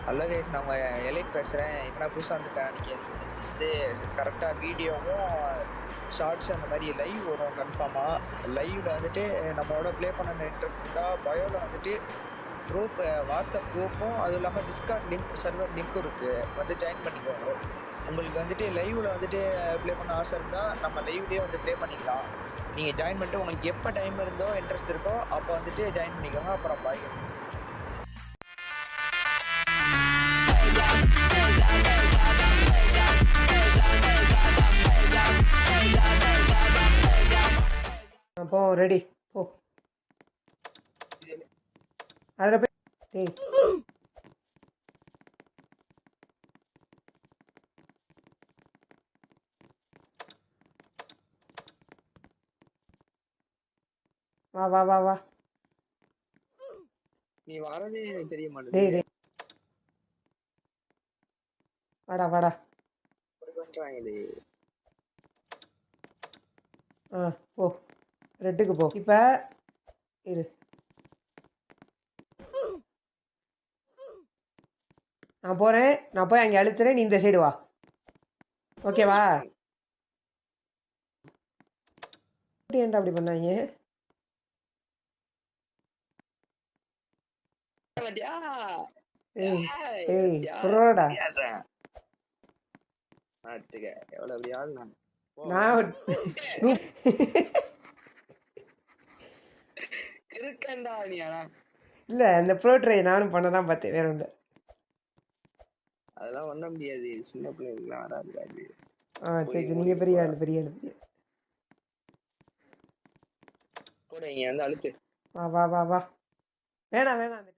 Hello guys, நான் உங்க elite பேசுறேன். என்னடா புதுசா வந்துட்டேன் நினைக்காதீங்க. வந்து கரெக்டா வீடியோவும் ஷார்ட்ஸ் அந்த மாதிரி லைவ் வரும் கன்ஃபார்மா. லைவ்ல வந்துட்டு நம்மளோட ப்ளே பண்ண இன்ட்ரெஸ்ட் இருந்தா பயோல வந்துட்டு குரூப், வாட்ஸ்அப் குரூப்பும் அதுவும் இல்லாமல் டிஸ்கார்ட் லிங்க், சர்வர் லிங்க்கும் இருக்கு. வந்து ஜாயின் பண்ணிக்கோங்க. உங்களுக்கு வந்துட்டு லைவ்ல வந்துட்டு ப்ளே பண்ண ஆசை இருந்தா நம்ம லைவ்லயே வந்து ப்ளே பண்ணிக்கலாம். நீங்க ஜாயின் பண்ணிட்டு உங்களுக்கு எப்போ டைம் இருந்தோ இன்ட்ரெஸ்ட் இருக்கோ அப்போ வந்துட்டு ஜாயின் பண்ணிக்கோங்க. அப்புறம் பாய் கைஸ். போ ரெடி போ அதில் போய் டேய் வா வா வா வா நீ வரதே எனக்கு தெரிய டேய் மாட்டேங்குது. டேய் வாடா வாடா. பண்றாங்களே. போ ரெட்டுக்கு போ. இப்போ இரு, நான் போகிறேன். நான் போய் அங்கே அழுத்துறேன், நீ இந்த சைடு வா. ஓகேவா? ஏன்டா அப்படி பண்ணாங்க? ஏய் ஏய் புரோடா. நான் நீ இல்லை, அந்த ப்ரோ ட்ரை நானும் பண்ண தான் பார்த்தேன், வேற ஒன்று. அதெல்லாம் ஒண்ண முடியாது, சின்ன பிள்ளைங்களுக்குலாம் வராது. சரி சரி, நீங்கள் பெரிய ஆள் பெரிய ஆள். கூட இங்க வந்து அழுத்து. வா வா வா வா. வேணாம் வேணாம்.